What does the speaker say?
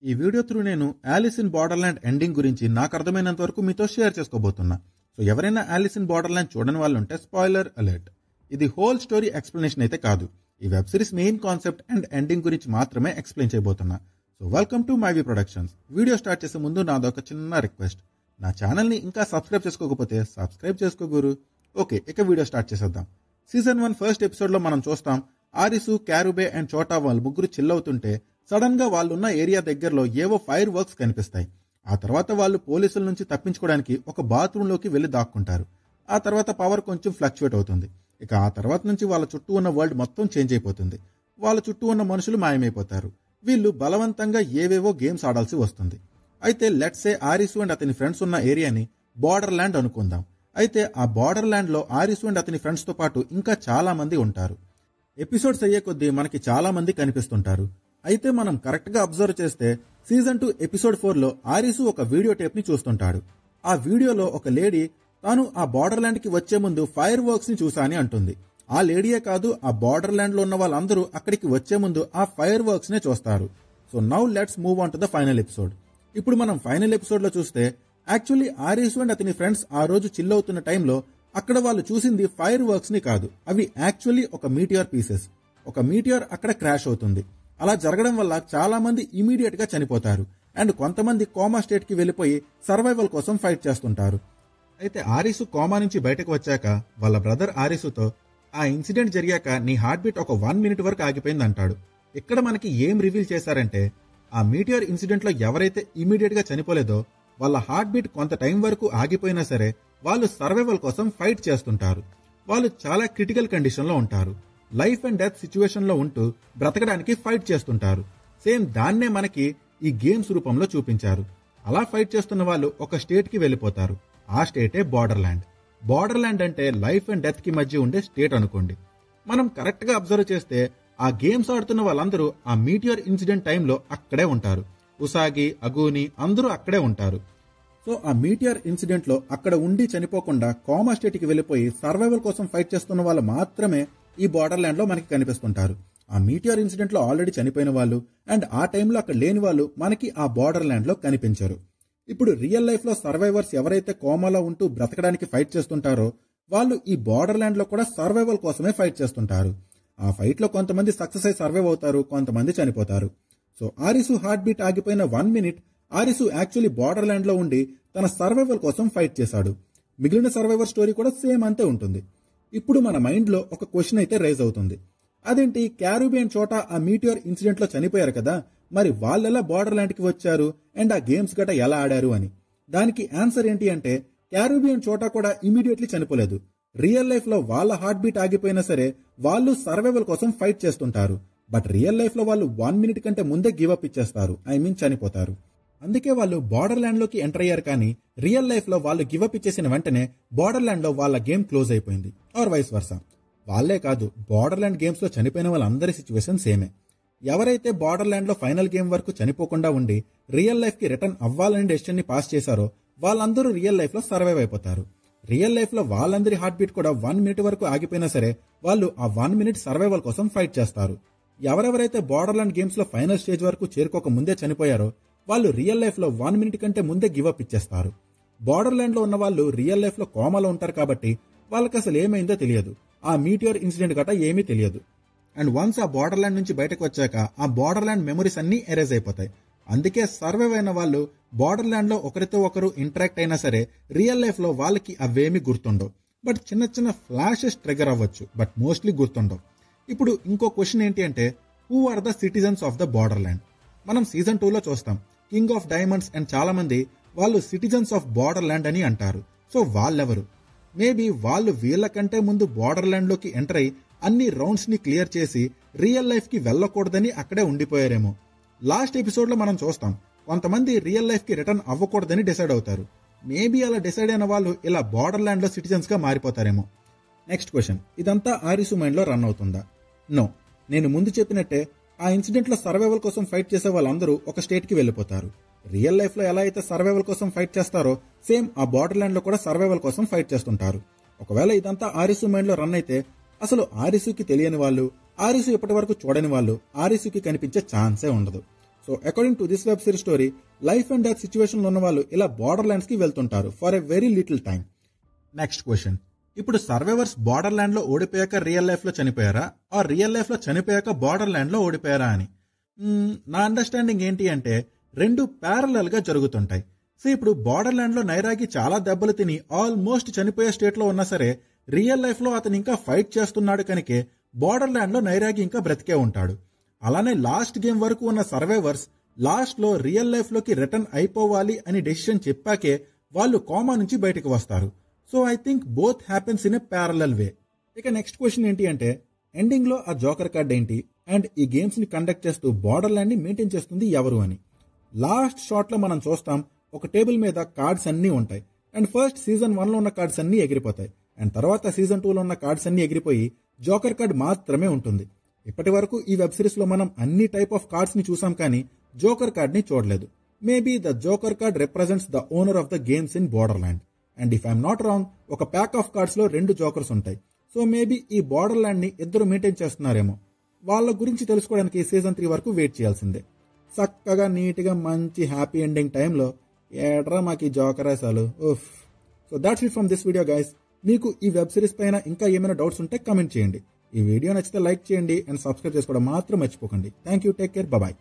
ఈ video through నేను Alice in Borderland ending గురించి నాకు అర్థమైనంత వరకు మీతో షేర్ చేసుకోబోతున్నా. సో ఎవరైనా ఆలిస్ ఇన్ బార్డర్లాండ్ చూడని వాళ్ళు ఉంటే స్పాయిలర్ అలర్ట్. ఇది హోల్ స్టోరీ ఎక్స్ప్లెనేషన్ అయితే కాదు. ఈ web series main concept and ending గురించి మాత్రమే ఎక్స్ప్లెయిన్ చేయబోతున్నా. సో వెల్కమ్ టు మైవీ ప్రొడక్షన్స్. వీడియో స్టార్ట్ చేసే ముందు నాదొక చిన్న రిక్వెస్ట్, నా ఛానల్ని ఇంకా సబ్స్క్రైబ్ చేసుకోకపోతే సబ్స్క్రైబ్ చేసుకోగురు. ఓకే, ఇక వీడియో స్టార్ట్ చేసేద్దాం. సీజన్ 1 ఫస్ట్ ఎపిసోడ్లో మనం చూస్తాం ఆరిసు, క్యారుబే అండ్ చోటా వాళ్ళు ముగ్గురు చిల్ అవుతుంటే సడన్ గా వాళ్ళున్న ఏరియా దగ్గరలో ఏవో ఫైర్ వర్క్స్ కనిపిస్తాయి. ఆ తర్వాత వాళ్ళు పోలీసుల నుంచి తప్పించుకోవడానికి ఒక బాత్రూమ్ లోకి వెళ్లి దాక్కుంటారు. ఆ తర్వాత పవర్ కొంచెం ఫ్లక్చువేట్ అవుతుంది. ఇక ఆ తర్వాత నుంచి వాళ్ళ చుట్టూ ఉన్న వరల్డ్ మొత్తం చేంజ్ అయిపోతుంది. వాళ్ళ చుట్టూ ఉన్న మనుషులు మాయమైపోతారు. వీళ్ళు బలవంతంగా ఏవేవో గేమ్స్ ఆడాల్సి వస్తుంది. అయితే లెట్స్ సే ఆరిసు అండ్ అతని ఫ్రెండ్స్ ఉన్న ఏరియాని బార్డర్ ల్యాండ్ అనుకుందాం. అయితే ఆ బార్డర్ ల్యాండ్ లో ఆరిసు అండ్ అతని ఫ్రెండ్స్ తో పాటు ఇంకా చాలా మంది ఉంటారు. ఎపిసోడ్స్ అయ్యే కొద్దీ మనకి చాలా మంది కనిపిస్తుంటారు. అయితే మనం కరెక్ట్ గా అబ్జర్వ్ చేస్తే సీజన్ 2 ఎపిసోడ్ 4లో ఆరిసు ఒక వీడియో టేప్ ని చూస్తుంటాడు. ఆ వీడియోలో ఒక లేడీ తాను ఆ బార్డర్ ల్యాండ్ కి వచ్చే ముందు ఫైర్ వర్క్స్ ని చూసా అని అంటుంది. ఆ లేడీయే కాదు, ఆ బార్డర్ ల్యాండ్ లో ఉన్న వాళ్ళందరూ అక్కడికి వచ్చే ముందు ఆ ఫైర్ వర్క్స్ నే చూస్తారు. So now let's move on to the final episode. ఇప్పుడు మనం ఫైనల్ ఎపిసోడ్ లో చూస్తే యాక్చువల్లీ ఆరిసు అండ్ అతని ఫ్రెండ్స్ ఆ రోజు చిల్ అవుతున్న టైంలో అక్కడ వాళ్ళు చూసింది ఫైర్ వర్క్స్ ని కాదు, అవి యాక్చువల్లీ ఒక మీటియర్ పీసెస్. ఒక మీటియర్ అక్కడ క్రాష్ అవుతుంది. అలా జరగడం వల్ల చాలా మంది ఇమీడియట్ గా చనిపోతారు అండ్ కొంతమంది కోమా స్టేట్ కి వెళ్లిపోయి సర్వైవల్ కోసం ఫైట్ చేస్తుంటారు. అయితే ఆరిసు కోమా నుంచి బయటకు వచ్చాక వాళ్ళ బ్రదర్ ఆరిసుతో ఆ ఇన్సిడెంట్ జరిగాక నీ హార్ట్ బీట్ ఒక 1 minute వరకు ఆగిపోయింది అంటాడు. ఇక్కడ మనకి ఏం రివీల్ చేశారంటే ఆ మీటియర్ ఇన్సిడెంట్ లో ఎవరైతే ఇమీడియట్ గా చనిపోలేదో వాళ్ళ హార్ట్ బీట్ కొంత టైం వరకు ఆగిపోయినా సరే వాళ్ళు సర్వైవల్ కోసం ఫైట్ చేస్తుంటారు. వాళ్ళు చాలా క్రిటికల్ కండిషన్ లో ఉంటారు. లైఫ్ అండ్ డెత్ సిచ్యువేషన్ లో ఉంటూ బ్రతకడానికి ఫైట్ చేస్తుంటారు. సేమ్ దాన్నే మనకి ఈ గేమ్స్ రూపంలో చూపించారు. అలా ఫైట్ చేస్తున్న వాళ్ళు ఒక స్టేట్ కి వెళ్లిపోతారు. ఆ స్టేటే బార్డర్ ల్యాండ్. బార్డర్ ల్యాండ్ అంటే లైఫ్ అండ్ డెత్ కి మధ్య ఉండే స్టేట్ అనుకోండి. మనం కరెక్ట్ గా అబ్జర్వ్ చేస్తే ఆ గేమ్స్ ఆడుతున్న వాళ్ళందరూ ఆ మీటియర్ ఇన్సిడెంట్ టైంలో అక్కడే ఉంటారు. ఉసాగి, అగూని అందరూ అక్కడే ఉంటారు. సో ఆ మీటియర్ ఇన్సిడెంట్ లో అక్కడ ఉండి చనిపోకుండా కోమా స్టేట్ కి వెళ్లిపోయి సర్వైవల్ కోసం ఫైట్ చేస్తున్న వాళ్ళు మాత్రమే ఈ బార్డర్ ల్యాండ్ లో మనకి కనిపిస్తుంటారు. ఆ మీటియర్ ఇన్సిడెంట్ లో ఆల్రెడీ చనిపోయిన వాళ్ళు అండ్ ఆ టైంలో అక్కడ లేని వాళ్ళు మనకి ఆ బార్డర్ ల్యాండ్ లో కనిపించరు. ఇప్పుడు రియల్ లైఫ్ లో సర్వైవర్స్ ఎవరైతే కోమాలో ఉంటూ బ్రతకడానికి ఫైట్ చేస్తుంటారో వాళ్ళు ఈ బార్డర్ ల్యాండ్ లో కూడా సర్వైవల్ కోసమే ఫైట్ చేస్తుంటారు. ఆ ఫైట్ లో కొంతమంది సక్సెస్ అయి సర్వైవ్ అవుతారు, కొంతమంది చనిపోతారు. సో ఆరిసు హార్ట్ బీట్ ఆగిపోయిన 1 minute ఆరిసు యాక్చువల్లీ బార్డర్ ల్యాండ్ లో ఉండి తన సర్వైవల్ కోసం ఫైట్ చేశాడు. మిగిలిన సర్వైవర్ స్టోరీ కూడా సేమ్ అంతే ఉంటుంది. ఇప్పుడు మన మైండ్ లో ఒక క్వశ్చన్ అయితే రైజ్ అవుతుంది. అదేంటి, క్యారుబే అండ్ చోటా ఆ మీటియర్ ఇన్సిడెంట్ లో చనిపోయారు కదా, మరి వాళ్ళెలా బార్డర్ ల్యాండ్ కి వచ్చారు అండ్ ఆ గేమ్స్ గట ఎలా ఆడారు అని. దానికి ఆన్సర్ ఏంటి అంటే క్యారుబే అండ్ చోటా కూడా ఇమీడియట్లీ చనిపోలేదు. రియల్ లైఫ్ లో వాళ్ళ హార్ట్ బీట్ ఆగిపోయినా సరే వాళ్ళు సర్వైవల్ కోసం ఫైట్ చేస్తుంటారు. బట్ రియల్ లైఫ్ లో వాళ్ళు 1 minute కంటే ముందే గివ్ అప్ ఇచ్చేస్తారు, చనిపోతారు. అందుకే వాళ్ళు బార్డర్ ల్యాండ్ లోకి ఎంటర్ అయ్యారు. కానీ రియల్ లైఫ్ లో వాళ్ళు గివ్ అప్ ఇచ్చేసిన వెంటనే బార్డర్ ల్యాండ్ లో వాళ్ళ గేమ్ క్లోజ్ అయిపోయింది, ఆర్ వైస్ వర్సా. వాళ్లే కాదు, బార్డర్ ల్యాండ్ గేమ్స్ లో చనిపోయిన వాళ్ళందరి సిచ్యువేషన్ సేమే. ఎవరైతే బార్డర్ ల్యాండ్ లో ఫైనల్ గేమ్ వరకు చనిపోకుండా ఉండి రియల్ లైఫ్ కి రిటర్న్ అవ్వాలని డెసిషన్ ని పాస్ చేశారో వాళ్ళందరూ రియల్ లైఫ్ లో సర్వైవ్ అయిపోతారు. రియల్ లైఫ్ లో వాళ్ళందరి హార్ట్ బీట్ కూడా 1 minute వరకు ఆగిపోయినా సరే వాళ్ళు ఆ 1 minute సర్వైవల్ కోసం ఫైట్ చేస్తారు. ఎవరెవరైతే బార్డర్ ల్యాండ్ గేమ్స్ లో ఫైనల్ స్టేజ్ వరకు చేరుకోక ముందే చనిపోయారో వాళ్ళు రియల్ లైఫ్ లో 1 minute కంటే ముందే గివ్ అప్ ఇచ్చేస్తారు. బార్డర్ ల్యాండ్ లో ఉన్న వాళ్ళు రియల్ లైఫ్ లో కోమాలో ఉంటారు కాబట్టి వాళ్ళకి అసలు ఏమైందో తెలియదు. ఆ మీటియర్ ఇన్సిడెంట్ గట ఏమీ తెలియదు. అండ్ వన్స్ ఆ బార్డర్ ల్యాండ్ నుంచి బయటకు వచ్చాక ఆ బార్డర్ ల్యాండ్ మెమరీస్ అన్ని ఎరేజ్ అయిపోతాయి. అందుకే సర్వైవ్ అయిన వాళ్ళు బార్డర్ ల్యాండ్ లో ఒకరితో ఒకరు ఇంటరాక్ట్ అయినా సరే రియల్ లైఫ్ లో వాళ్ళకి అవేమీ గుర్తుండవు. బట్ చిన్న చిన్న ఫ్లాషెస్ ట్రిగర్ అవ్వచ్చు, బట్ మోస్ట్లీ గుర్తుండవు. ఇప్పుడు ఇంకో క్వశ్చన్ ఏంటి అంటే who are the citizens of the border land. మనం సీజన్ 2లో చూస్తాం కింగ్ ఆఫ్ డైమండ్స్ అండ్ చాలా మంది వాళ్ళు సిటిజన్స్ ఆఫ్ బార్డర్ ల్యాండ్ అని అంటారు. సో వాళ్ళెవరు? మేబీ వాళ్ళు వీళ్ళకంటే ముందు బార్డర్ ల్యాండ్ లోకి ఎంటర్ అయి అన్ని రౌండ్స్ ని క్లియర్ చేసి రియల్ లైఫ్ కి వెళ్ళకూడదని అక్కడే ఉండిపోయారేమో. లాస్ట్ ఎపిసోడ్ లో మనం చూస్తాం కొంతమంది రియల్ లైఫ్ కి రిటర్న్ అవ్వకూడదని డిసైడ్ అవుతారు. మేబీ అలా డిసైడ్ అయిన వాళ్ళు ఇలా బార్డర్ ల్యాండ్ లో సిటిజన్స్ గా మారిపోతారేమో. నెక్స్ట్ క్వశ్చన్, ఇదంతా ఆరిసు మైండ్ లో రన్ అవుతుందా? నో. నేను ముందు చెప్పినట్టే ఆ ఇన్సిడెంట్ లో సర్వైవల్ కోసం ఫైట్ చేసే వాళ్ళందరూ ఒక స్టేట్ కి వెళ్లిపోతారు. రియల్ లైఫ్ లో ఎలా అయితే సర్వైవల్ కోసం ఫైట్ చేస్తారో సేమ్ ఆ బార్డర్ ల్యాండ్ లో కూడా సర్వైవల్ కోసం ఫైట్ చేస్తుంటారు. ఒకవేళ ఇదంతా ఆరిసు మైండ్ లో రన్ అయితే అసలు ఆరిసుకి తెలియని వాళ్ళు, ఆరిసు ఇప్పటి వరకు చూడని వాళ్ళు ఆరిసుకి కనిపించే ఛాన్సే ఉండదు. So according to this web series story, life and death situation లో ఉన్న వాళ్ళు ఇలా బార్డర్ ల్యాండ్స్ కి వెళ్తుంటారు for a very little time. Next question, ఇప్పుడు సర్వైవర్స్ బార్డర్ ల్యాండ్ లో ఓడిపోయాక రియల్ లైఫ్ లో చనిపోయారా, ఆ రియల్ లైఫ్ లో చనిపోయాక బార్డర్ ల్యాండ్ లో ఓడిపోయారా అని? నా అండర్స్టాండింగ్ ఏంటి అంటే రెండు ప్యారలల్ గా జరుగుతుంటాయి. సో ఇప్పుడు బార్డర్ ల్యాండ్ లో నైరాగి చాలా దెబ్బలు తిని ఆల్మోస్ట్ చనిపోయే స్టేట్ లో ఉన్నా సరే, రియల్ లైఫ్ లో అతను ఇంకా ఫైట్ చేస్తున్నాడు కనుకే బార్డర్ ల్యాండ్ లో నైరాగి ఇంకా బ్రతికే ఉంటాడు. అలానే లాస్ట్ గేమ్ వరకు ఉన్న సర్వైవర్స్ లాస్ట్ లో రియల్ లైఫ్ లోకి రిటర్న్ అయిపోవాలి అని డెసిషన్ చెప్పాకే వాళ్ళు కోమా నుంచి బయటకు వస్తారు. So I think both happens in a parallel way. ఇక నెక్స్ట్ క్వశ్చన్ ఏంటి అంటే, ఎండింగ్ లో ఆ జోకర్ కార్డ్ ఏంటి, అండ్ ఈ గేమ్స్ ని కండక్ట్ చేస్తూ బార్డర్ ల్యాండ్ ని మెయింటైన్ చేస్తుంది ఎవరు అని? లాస్ట్ షాట్ లో మనం చూస్తాం, ఒక టేబుల్ మీద కార్డ్స్ అన్నీ ఉంటాయి. అండ్ ఫస్ట్ సీజన్ 1 లో ఉన్న కార్డ్స్ అన్నీ ఎగిరిపోతాయి. అండ్ తర్వాత సీజన్ 2 లో ఉన్న కార్డ్స్ అన్నీ ఎగిరిపోయి జోకర్ కార్డ్ మాత్రమే ఉంటుంది. ఇప్పటి వరకు ఈ వెబ్ సిరీస్ లో మనం అన్ని టైప్ ఆఫ్ కార్డ్స్ ని చూసాం, కానీ జోకర్ కార్డ్ ని చూడలేదు. Maybe the joker card represents the owner of the games in border land. And if I'm not wrong, ఒక ప్యాక్ ఆఫ్ కార్డ్స్ లో 2 జోకర్స్ ఉంటాయి. సో మేబీ ఈ బార్డర్ ల్యాండ్ ని ఇద్దరు మెయింటైన్ చేస్తున్నారేమో. వాళ్ళ గురించి తెలుసుకోవడానికి సీజన్ 3 వరకు వెయిట్ చేయాల్సిందే. చక్కగా నీట్గా మంచి హ్యాపీ ఎండింగ్ టైంలో ఏట్రా మాకు ఈ జోకరాసాలు. So that's it from this video guys. మీకు ఈ వెబ్ సిరీస్ పైన ఇంకా ఏమైనా డౌట్స్ ఉంటే కమెంట్ చేయండి. ఈ వీడియో నచ్చితే లైక్ చేయండి అండ్ సబ్స్క్రైబ్ చేసుకోవడం మాత్రం మర్చిపోకండి. Thank you, take care, bye.